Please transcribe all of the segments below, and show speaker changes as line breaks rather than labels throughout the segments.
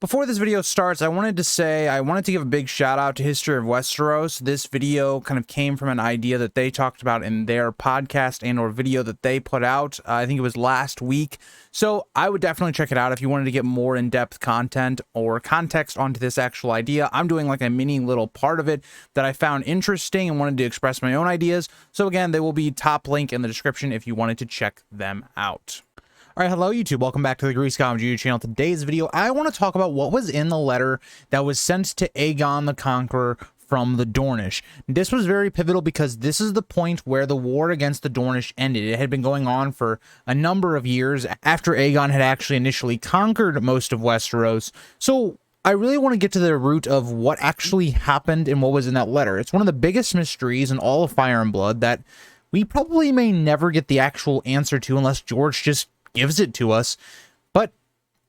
Before this video starts, I wanted to give a big shout out to History of Westeros. This video kind of came from an idea that they talked about in their podcast and or video that they put out. I think it was last week. So I would definitely check it out if you wanted to get more in-depth content or context onto this actual idea. I'm doing like a mini little part of it that I found interesting and wanted to express my own ideas. So again, they will be top link in the description if you wanted to check them out. All right, hello YouTube. Welcome back to the Grease Comedy YouTube channel. Today's video, I want to talk about what was in the letter that was sent to Aegon the Conqueror from the Dornish. This was very pivotal because this is the point where the war against the Dornish ended. It had been going on for a number of years after Aegon had actually initially conquered most of Westeros. So I really want to get to the root of what actually happened and what was in that letter. It's one of the biggest mysteries in all of Fire and Blood that we probably may never get the actual answer to unless George just gives it to us, but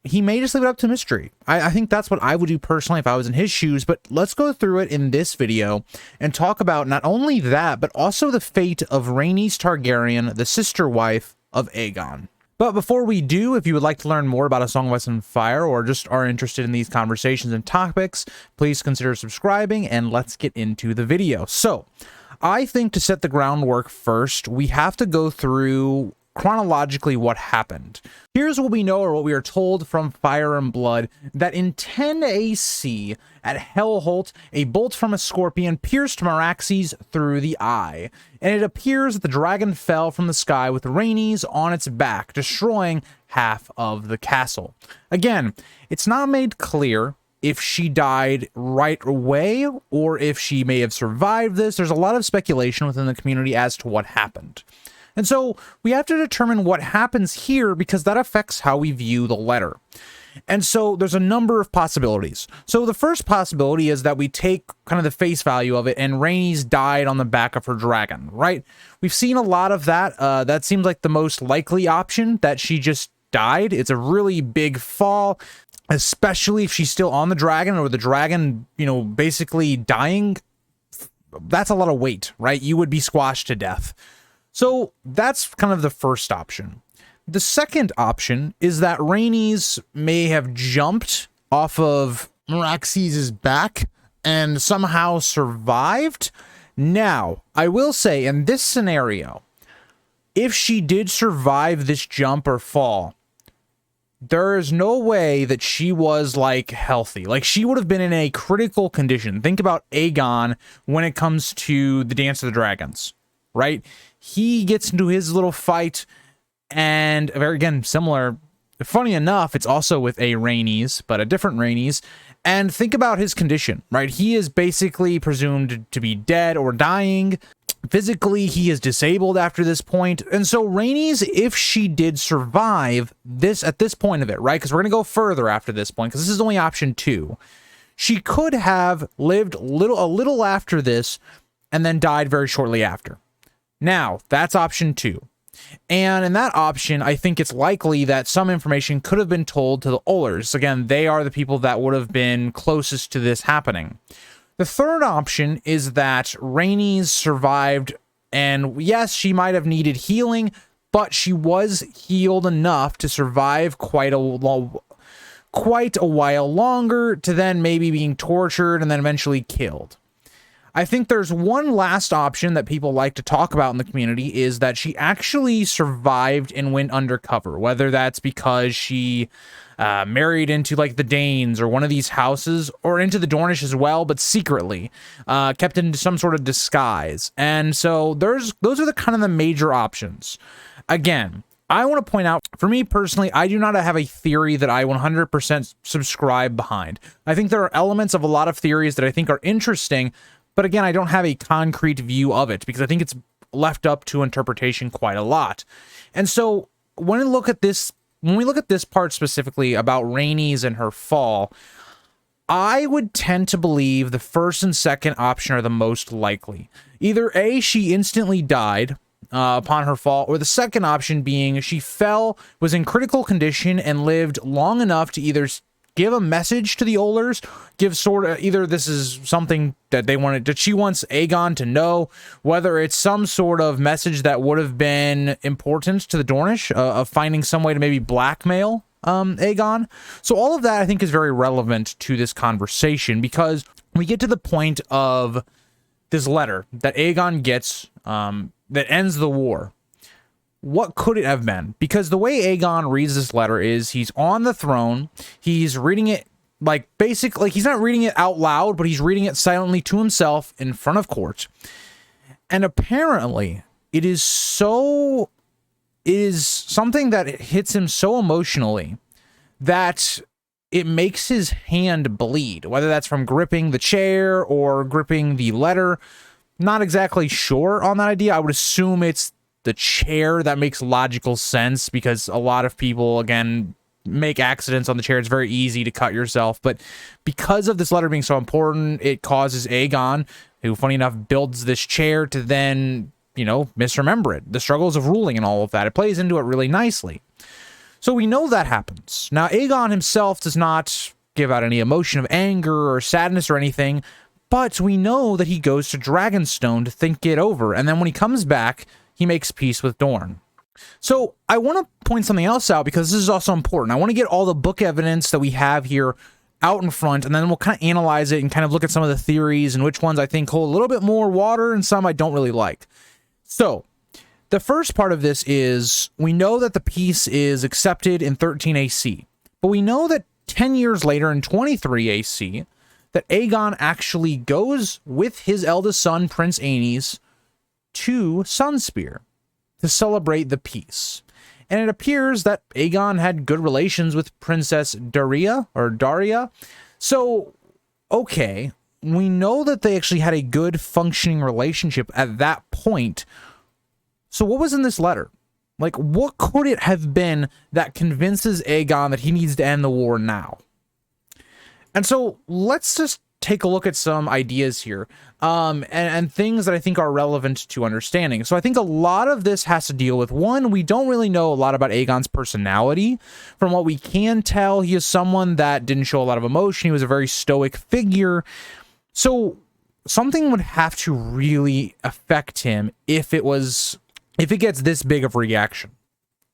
he may just leave it up to mystery. I think that's what I would do personally if I was in his shoes, but let's go through it in this video and talk about not only that, but also the fate of Rhaenys Targaryen, the sister wife of Aegon. But before we do, if you would like to learn more about A Song of Ice and Fire or just are interested in these conversations and topics, please consider subscribing and let's get into the video. So I think to set the groundwork first, we have to go through chronologically what happened. Here's what we know, or what we are told from Fire and Blood, that in 10 AC at Hellholt, a bolt from a scorpion pierced Meraxes through the eye, and it appears that the dragon fell from the sky with Rhaenys on its back, destroying half of the castle. Again, it's not made clear if she died right away or if she may have survived this. There's a lot of speculation within the community as to what happened. And so we have to determine what happens here because that affects how we view the letter. And so there's a number of possibilities. So the first possibility is that we take kind of the face value of it and Rhaenys died on the back of her dragon, right? We've seen a lot of that. That seems like the most likely option, that she just died. It's a really big fall, especially if she's still on the dragon or the dragon, basically dying. That's a lot of weight, right? You would be squashed to death. So that's kind of the first option. The second option is that Rhaenys may have jumped off of Meraxes' back and somehow survived. Now, I will say in this scenario, if she did survive this jump or fall, there is no way that she was like healthy. Like she would have been in a critical condition. Think about Aegon when it comes to the Dance of the Dragons, right? He gets into his little fight, and again, similar. Funny enough, it's also with a Rhaenys, but a different Rhaenys. And think about his condition, right? He is basically presumed to be dead or dying. Physically, he is disabled after this point. And so Rhaenys, if she did survive this at this point of it, right? Because we're going to go further after this point, because this is only option 2. She could have lived a little after this and then died very shortly after. Now, that's option 2. And in that option, I think it's likely that some information could have been told to the Ollers. Again, they are the people that would have been closest to this happening. The third option is that Rhaenys survived, and yes, she might have needed healing, but she was healed enough to survive quite a while longer, to then maybe being tortured and then eventually killed. I think there's one last option that people like to talk about in the community, is that she actually survived and went undercover, whether that's because she married into like the Danes or one of these houses, or into the Dornish as well, but secretly kept into some sort of disguise. And so those are the kind of the major options. Again, I want to point out, for me personally, I do not have a theory that I 100% subscribe behind. I think there are elements of a lot of theories that I think are interesting, but again, I don't have a concrete view of it because I think it's left up to interpretation quite a lot. And so when we look at this part specifically about Rhaenys and her fall, I would tend to believe the first and second option are the most likely. Either A, she instantly died upon her fall, or the second option being she fell, was in critical condition, and lived long enough to either give a message to the Ollers, give sort of, either this is something that they wanted, that she wants Aegon to know, whether it's some sort of message that would have been important to the Dornish, of finding some way to maybe blackmail Aegon. So all of that I think is very relevant to this conversation, because we get to the point of this letter that Aegon gets that ends the war. What could it have been? Because the way Aegon reads this letter is he's on the throne, he's reading it like basically, he's not reading it out loud, but he's reading it silently to himself in front of court. And apparently it is something that hits him so emotionally that it makes his hand bleed, whether that's from gripping the chair or gripping the letter. Not exactly sure on that idea. I would assume it's the chair. That makes logical sense, because a lot of people, again, make accidents on the chair. It's very easy to cut yourself. But because of this letter being so important, it causes Aegon, who, funny enough, builds this chair, to then, you know, misremember it. The struggles of ruling and all of that. It plays into it really nicely. So we know that happens. Now, Aegon himself does not give out any emotion of anger or sadness or anything, but we know that he goes to Dragonstone to think it over. And then when he comes back, he makes peace with Dorne. So I want to point something else out, because this is also important. I want to get all the book evidence that we have here out in front, and then we'll kind of analyze it and kind of look at some of the theories and which ones I think hold a little bit more water and some I don't really like. So the first part of this is, we know that the peace is accepted in 13 AC, but we know that 10 years later in 23 AC, that Aegon actually goes with his eldest son, Prince Aenys, to Sunspear to celebrate the peace. And it appears that Aegon had good relations with Princess Daria. So, okay, we know that they actually had a good functioning relationship at that point. So what was in this letter? Like, what could it have been that convinces Aegon that he needs to end the war now? And so let's just take a look at some ideas here, and things that I think are relevant to understanding. So I think a lot of this has to deal with, one, we don't really know a lot about Aegon's personality. From what we can tell, he is someone that didn't show a lot of emotion. He was a very stoic figure. So something would have to really affect him if it gets this big of a reaction.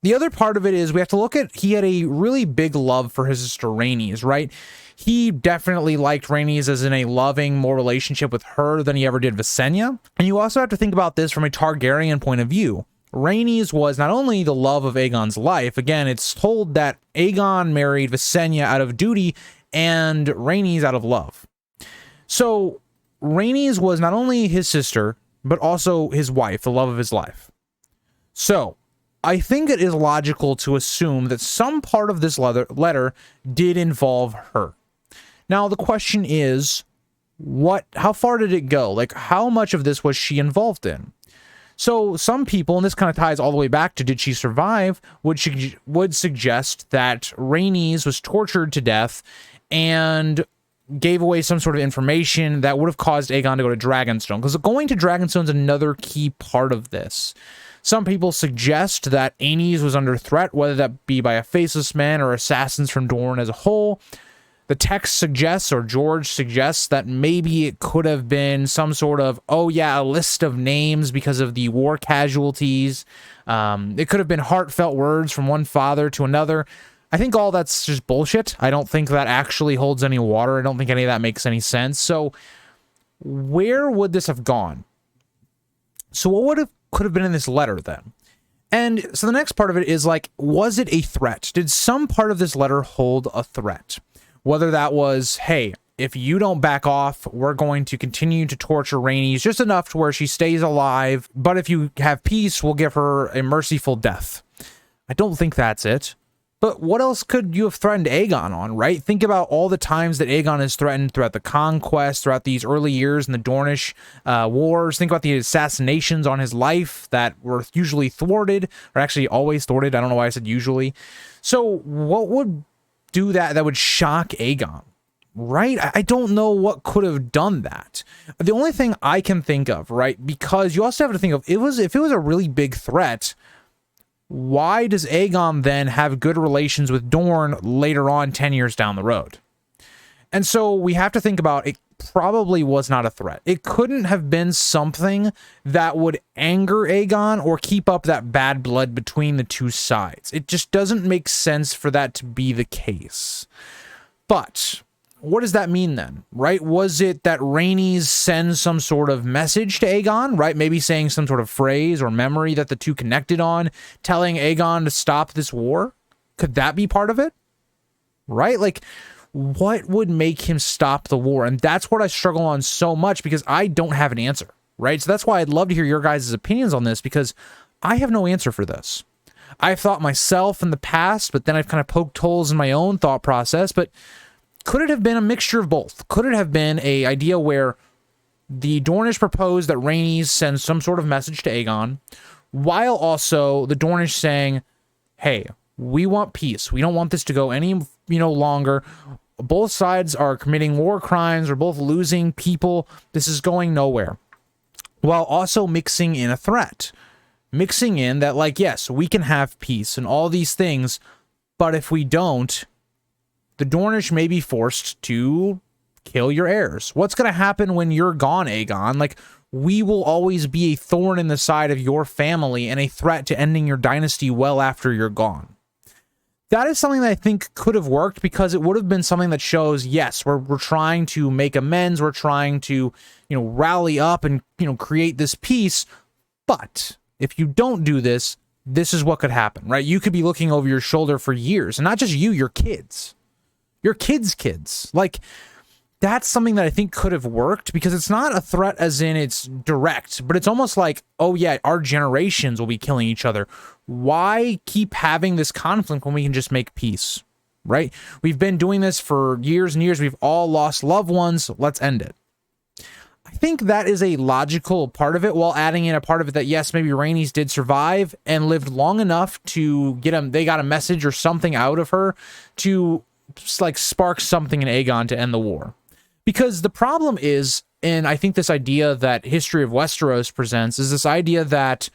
The other part of it is we have to look at, he had a really big love for his sister Rhaenys, right? He definitely liked Rhaenys as in a loving, more relationship with her than he ever did Visenya. And you also have to think about this from a Targaryen point of view. Rhaenys was not only the love of Aegon's life, again, it's told that Aegon married Visenya out of duty and Rhaenys out of love. So Rhaenys was not only his sister, but also his wife, the love of his life. So I think it is logical to assume that some part of this letter did involve her. Now, the question is, how far did it go? Like, how much of this was she involved in? So some people, and this kind of ties all the way back to did she survive, would suggest that Rhaenys was tortured to death and gave away some sort of information that would have caused Aegon to go to Dragonstone. Because going to Dragonstone is another key part of this. Some people suggest that Aenys was under threat, whether that be by a faceless man or assassins from Dorne as a whole. The text suggests, or George suggests, that maybe it could have been some sort of, oh yeah, a list of names because of the war casualties. It could have been heartfelt words from one father to another. I think all that's just bullshit. I don't think that actually holds any water. I don't think any of that makes any sense. So where would this have gone? So what could have been in this letter then? And so the next part of it is, like, was it a threat? Did some part of this letter hold a threat? Whether that was, hey, if you don't back off, we're going to continue to torture Rhaenys just enough to where she stays alive, but if you have peace, we'll give her a merciful death. I don't think that's it. But what else could you have threatened Aegon on, right? Think about all the times that Aegon is threatened throughout the conquest, throughout these early years in the Dornish wars. Think about the assassinations on his life that were usually thwarted, or actually always thwarted. I don't know why I said usually. So what would do that would shock Aegon, right? I don't know what could have done that. The only thing I can think of, right, because you also have to think of, if it was a really big threat, why does Aegon then have good relations with Dorne later on 10 years down the road? And so we have to think about, it probably was not a threat. It couldn't have been something that would anger Aegon or keep up that bad blood between the two sides. It just doesn't make sense for that to be the case. But what does that mean then, right? Was it that Rhaenys sends some sort of message to Aegon, right? Maybe saying some sort of phrase or memory that the two connected on, telling Aegon to stop this war? Could that be part of it? Right? Like, what would make him stop the war? And that's what I struggle on so much, because I don't have an answer, right? So that's why I'd love to hear your guys' opinions on this, because I have no answer for this. I've thought myself in the past, but then I've kind of poked holes in my own thought process. But could it have been a mixture of both? Could it have been an idea where the Dornish proposed that Rhaenys send some sort of message to Aegon, while also the Dornish saying, hey, we want peace. We don't want this to go any, longer. Both sides are committing war crimes. We're both losing people. This is going nowhere. While also mixing in a threat. Mixing in that, like, yes, we can have peace and all these things, but if we don't, the Dornish may be forced to kill your heirs. What's going to happen when you're gone, Aegon? Like, we will always be a thorn in the side of your family and a threat to ending your dynasty well after you're gone. That is something that I think could have worked, because it would have been something that shows, yes, we're trying to make amends, we're trying to, rally up and, create this peace, but if you don't do this, this is what could happen, right? You could be looking over your shoulder for years, and not just you, your kids. Your kids' kids. Like, that's something that I think could have worked, because it's not a threat as in it's direct, but it's almost like, oh yeah, our generations will be killing each other. Why keep having this conflict when we can just make peace, right? We've been doing this for years and years. We've all lost loved ones. Let's end it. I think that is a logical part of it, while adding in a part of it that, yes, maybe Rhaenys did survive and lived long enough to they got a message or something out of her to like spark something in Aegon to end the war. Because the problem is, and I think this idea that History of Westeros presents, is this idea that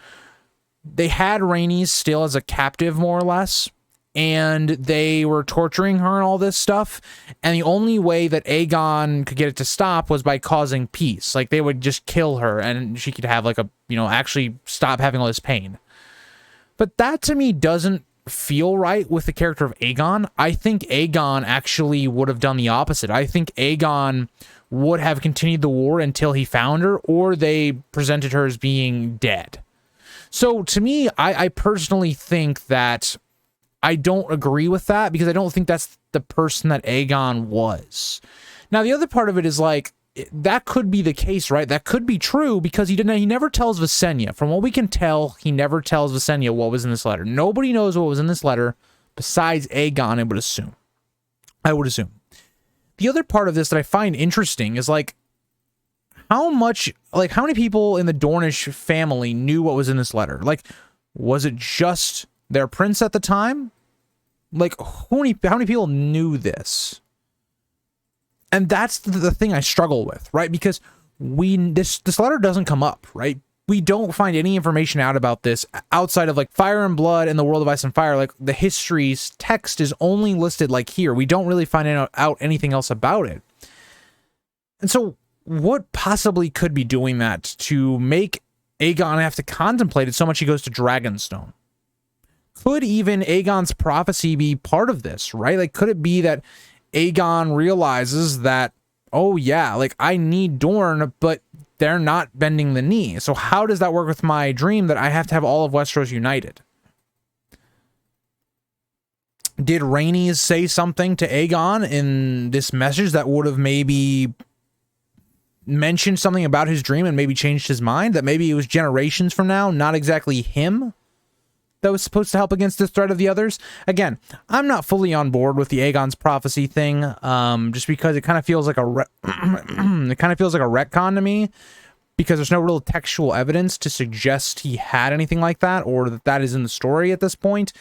they had Rhaenys still as a captive, more or less, and they were torturing her and all this stuff, and the only way that Aegon could get it to stop was by causing peace. Like, they would just kill her, and she could have, like, a, actually stop having all this pain. But that, to me, doesn't feel right with the character of Aegon. I think Aegon actually would have done the opposite. I think Aegon would have continued the war until he found her, or they presented her as being dead. So to me, I personally think that I don't agree with that, because I don't think that's the person that Aegon was. Now, the other part of it is, like, that could be the case, right? That could be true, because he never tells Visenya. From what we can tell, he never tells Visenya what was in this letter. Nobody knows what was in this letter besides Aegon, I would assume. The other part of this that I find interesting is, like, how many people in the Dornish family knew what was in this letter? Like, was it just their prince at the time? Like, how many people knew this? And that's the thing I struggle with, right? Because this letter doesn't come up, right? We don't find any information out about this outside of, like, Fire and Blood and the World of Ice and Fire. Like, the history's text is only listed, like, here. We don't really find out anything else about it. And so what possibly could be doing that to make Aegon have to contemplate it so much he goes to Dragonstone? Could even Aegon's prophecy be part of this, right? Like, could it be that Aegon realizes that, oh yeah, like, I need Dorne, but they're not bending the knee. So how does that work with my dream that I have to have all of Westeros united? Did Rhaenys say something to Aegon in this message that would have maybe mentioned something about his dream and maybe changed his mind? That maybe it was generations from now, not exactly him, that was supposed to help against this threat of the others? Again, I'm not fully on board with the Aegon's prophecy thing, just because it kind of feels like a retcon to me, because there's no real textual evidence to suggest he had anything like that, or that is in the story at this point.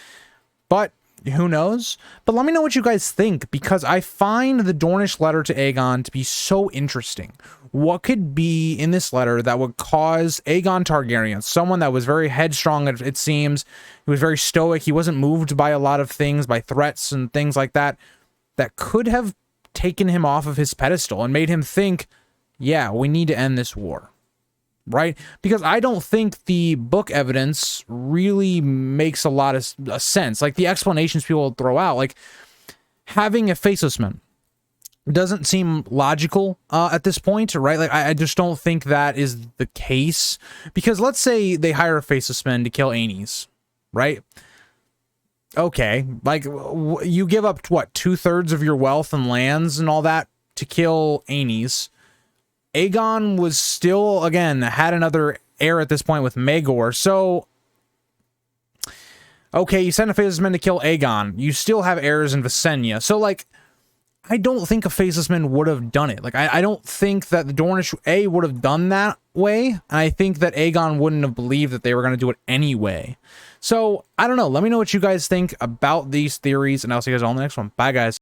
But who knows? But let me know what you guys think, because I find the Dornish letter to Aegon to be so interesting. What could be in this letter that would cause Aegon Targaryen, someone that was very headstrong, it seems, he was very stoic, he wasn't moved by a lot of things, by threats and things like that, that could have taken him off of his pedestal and made him think yeah, we need to end this war. Right? Because I don't think the book evidence really makes a lot of sense. Like, the explanations people throw out, like, having a faceless man doesn't seem logical at this point, right? Like, I just don't think that is the case. Because let's say they hire a faceless man to kill Aenys, right? Okay, like, you give up, what, 2/3 of your wealth and lands and all that to kill Aenys. Aegon was still, again, had another heir at this point with Maegor. So, okay, you send a faceless man to kill Aegon. You still have heirs in Visenya. So, like, I don't think a faceless man would have done it. Like, I don't think that the Dornish, would have done that way. And I think that Aegon wouldn't have believed that they were going to do it anyway. So, I don't know. Let me know what you guys think about these theories, and I'll see you guys all in the next one. Bye, guys.